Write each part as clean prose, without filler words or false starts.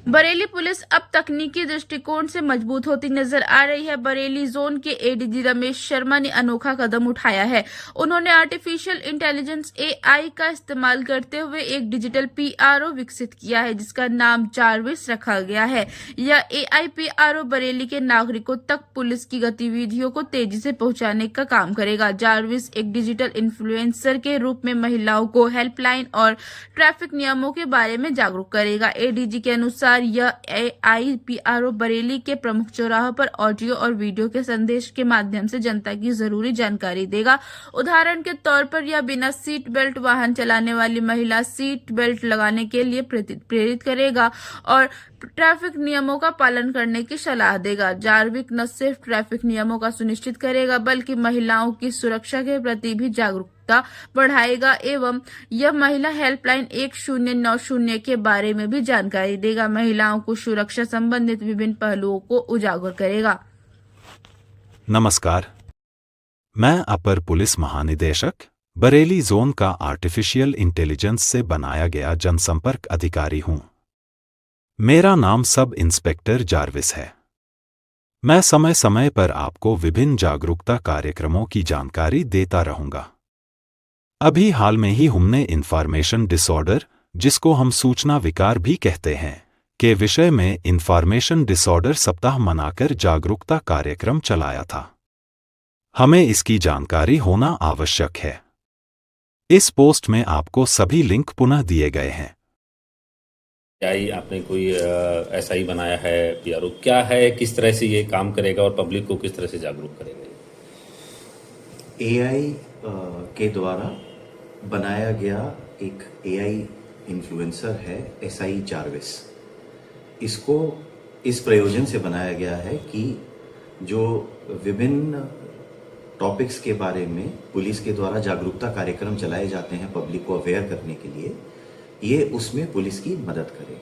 Bareilly police अब तकनीकी दृष्टिकोण से मजबूत होती नजर आ रही है। बरेली जोन के एडीजी रमेश शर्मा ने अनोखा कदम उठाया है। उन्होंने आर्टिफिशियल इंटेलिजेंस एआई का इस्तेमाल करते हुए एक डिजिटल पीआरओ विकसित किया है, जिसका नाम जारविस रखा गया है। यह एआई पीआरओ बरेली के नागरिकों तक पुलिस की गतिविधियों को तेजी से पहुंचाने का काम करेगा। जारविस एक डिजिटल इन्फ्लुएंसर के रूप में महिलाओं को हेल्पलाइन और ट्रैफिक नियमों के बारे में जागरूक करेगा। एडीजी के अनुसार यह एआई पीआरओ बरेली के प्रमुख चौराहों पर ऑडियो और वीडियो के संदेश के माध्यम से जनता की जरूरी जानकारी देगा। उदाहरण के तौर पर यह बिना सीट बेल्ट वाहन चलाने वाली महिला सीट बेल्ट लगाने के लिए प्रेरित करेगा और ट्रैफिक नियमों का पालन करने की सलाह देगा। जारविक न सिर्फ ट्रैफिक नियमों का सुनिश्चित करेगा, बल्कि महिलाओं की सुरक्षा के प्रति भी जागरूकता बढ़ाएगा एवं यह महिला हेल्पलाइन 1090 के बारे में भी जानकारी देगा। महिलाओं को सुरक्षा संबंधित विभिन्न पहलुओं को उजागर करेगा। नमस्कार, मैं अपर पुलिस महानिदेशक बरेली जोन का आर्टिफिशियल इंटेलिजेंस से बनाया गया जनसंपर्क अधिकारी हूं। मेरा नाम सब इंस्पेक्टर जारविस है। मैं समय समय पर आपको विभिन्न जागरूकता कार्यक्रमों की जानकारी देता रहूंगा। अभी हाल में ही हमने इंफॉर्मेशन डिसऑर्डर, जिसको हम सूचना विकार भी कहते हैं, के विषय में इंफॉर्मेशन डिसऑर्डर सप्ताह मनाकर जागरूकता कार्यक्रम चलाया था। हमें इसकी जानकारी होना आवश्यक है। इस पोस्ट में आपको सभी लिंक पुनः दिए गए हैं। आपने कोई ऐसा ही बनाया है पीआरओ, क्या है, किस तरह से ये काम करेगा और पब्लिक को किस तरह से जागरूक करेगा? एआई के द्वारा बनाया गया एक एआई इन्फ्लुएंसर है एसआई जारविस। इसको इस प्रयोजन से बनाया गया है कि जो विभिन्न टॉपिक्स के बारे में पुलिस के द्वारा जागरूकता कार्यक्रम चलाए जाते हैं पब्लिक को अवेयर करने के लिए, ये उसमें पुलिस की मदद करे।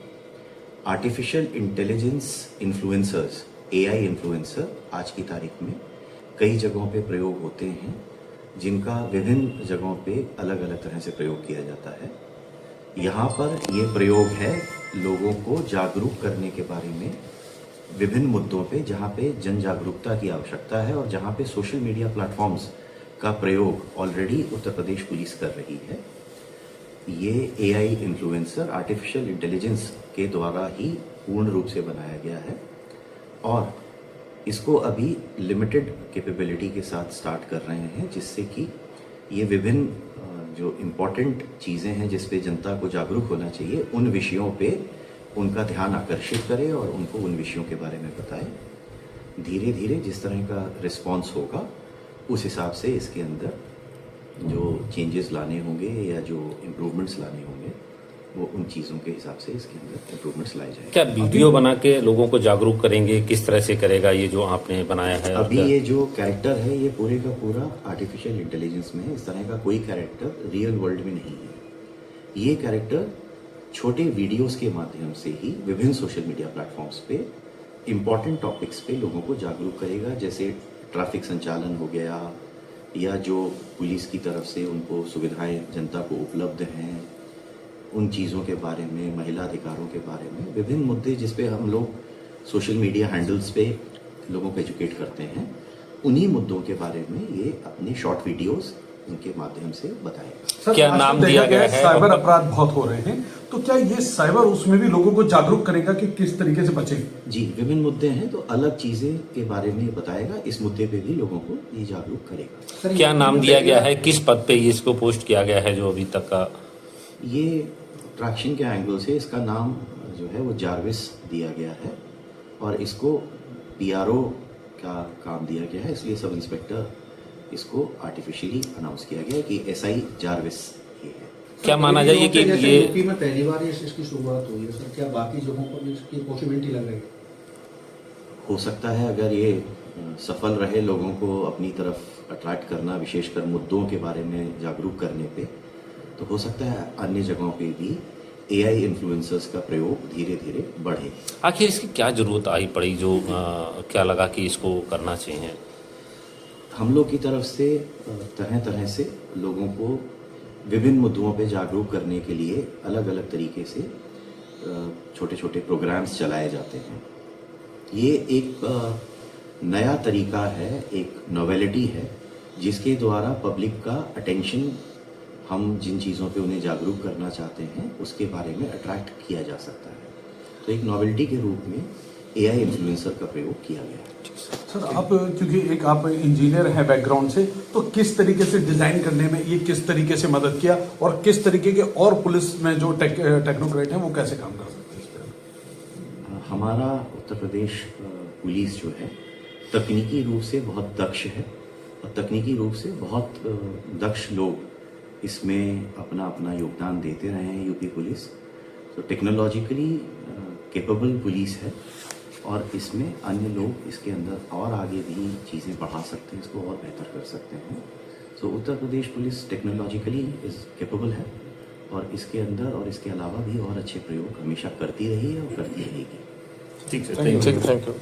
Artificial intelligence influencers, AI influencer आज की तारीख में कई जगहों पे प्रयोग होते हैं, जिनका विभिन्न जगहों पे अलग अलग तरह से प्रयोग किया जाता है। यहाँ पर ये प्रयोग है लोगों को जागरूक करने के बारे में विभिन्न मुद्दों पे, जहाँ पे जन जागरूकता की आवश्यकता है और जहाँ पे सोशल मीडिया प्लेटफॉर्म्स का प्रयोग ऑलरेडी उत्तर प्रदेश पुलिस कर रही है। ये एआई इन्फ्लुएंसर आर्टिफिशियल इंटेलिजेंस के द्वारा ही पूर्ण रूप से बनाया गया है और इसको अभी लिमिटेड कैपेबिलिटी के साथ स्टार्ट कर रहे हैं, जिससे कि ये विभिन्न जो इम्पोर्टेंट चीज़ें हैं जिस पे जनता को जागरूक होना चाहिए, उन विषयों पे उनका ध्यान आकर्षित करे और उनको उन विषयों के बारे में बताए। धीरे धीरे जिस तरह का रिस्पॉन्स होगा उस हिसाब से इसके अंदर जो चेंजेस लाने होंगे या जो इम्प्रूवमेंट्स लाने होंगे वो उन चीज़ों के हिसाब से इसके अंदर इम्प्रूवमेंट्स लाए जाएंगे। क्या वीडियो बना के लोगों को जागरूक करेंगे? किस तरह से करेगा ये जो आपने बनाया है? अभी ये जो कैरेक्टर है ये पूरे का पूरा आर्टिफिशियल इंटेलिजेंस में है। इस तरह का कोई कैरेक्टर रियल वर्ल्ड में नहीं है। ये कैरेक्टर छोटे वीडियोस के माध्यम से ही विभिन्न सोशल मीडिया प्लेटफॉर्म्स पे इम्पॉर्टेंट टॉपिक्स पे लोगों को जागरूक करेगा, जैसे ट्रैफिक संचालन हो गया या जो पुलिस की तरफ से उनको सुविधाएं जनता को उपलब्ध हैं, उन चीज़ों के बारे में, महिला अधिकारों के बारे में विभिन्न मुद्दे जिस पे हम लोग सोशल मीडिया हैंडल्स पे लोगों को एजुकेट करते हैं, उन्हीं मुद्दों के बारे में ये अपने शॉर्ट वीडियोस उनके माध्यम से बताएगा। क्या नाम दिया गया है? साइबर अपराध बहुत हो रहे हैं, तो क्या ये साइबर उसमें भी लोगों को जागरूक करेगा कि किस तरीके से बचें? जी, विभिन्न मुद्दे हैं तो अलग चीजें के बारे में बताएगा। इस मुद्दे पे भी लोगों को ये जागरूक करेगा। क्या नाम दिया गया है? किस पद पे इसको पोस्ट किया गया है जो अभी तक का? ये ट्रैक्शन के एंगल से इसका नाम जो है वो जारविस दिया गया है और इसको पीआरओ का काम दिया गया है, इसलिए सब इंस्पेक्टर इसको आर्टिफिशियली अनाउंस किया गया कि एसआई जारविस ये है। क्या माना जाए कि ये यूपी में पहली बार इसकी शुरुआत हुई है सर, क्या बाकी जगहों पर इसकी पॉसिबिलिटी लग रही है? हो सकता है अगर ये सफल रहे लोगों को अपनी तरफ अट्रैक्ट करना, विशेषकर मुद्दों के बारे में जागरूक करने पे, तो हो सकता है अन्य जगहों पे भी एआई इन्फ्लुएंसर्स का प्रयोग धीरे धीरे बढ़े। आखिर इसकी क्या जरूरत आई पड़ी जो क्या लगा कि इसको करना चाहिए? हम लोग की तरफ से तरह तरह से लोगों को विभिन्न मुद्दों पे जागरूक करने के लिए अलग अलग तरीके से छोटे छोटे प्रोग्राम्स चलाए जाते हैं। ये एक नया तरीका है, एक नोवेलिटी है, जिसके द्वारा पब्लिक का अटेंशन हम जिन चीज़ों पे उन्हें जागरूक करना चाहते हैं उसके बारे में अट्रैक्ट किया जा सकता है। तो एक नोवेल्टी के रूप में एआई इन्फ्लुएंसर का प्रयोग किया गया है। सर, आप क्योंकि एक आप इंजीनियर हैं बैकग्राउंड से, तो किस तरीके से डिजाइन करने में ये किस तरीके से मदद किया और किस तरीके के और पुलिस में जो टेक्नोक्रेट हैं वो कैसे काम कर सकते हैं इस पर? हमारा उत्तर प्रदेश पुलिस जो है तकनीकी रूप से बहुत दक्ष है और तकनीकी रूप से बहुत दक्ष लोग इसमें अपना अपना योगदान देते रहे हैं। यूपी पुलिस तो टेक्नोलॉजिकली कैपेबल पुलिस है और इसमें अन्य लोग इसके अंदर और आगे भी चीज़ें बढ़ा सकते हैं, इसको और बेहतर कर सकते हैं। सो Uttar Pradesh police technologically is capable है और इसके अंदर और इसके अलावा भी और अच्छे प्रयोग हमेशा करती रही है और करती रहेगी। ठीक है, थैंक यू।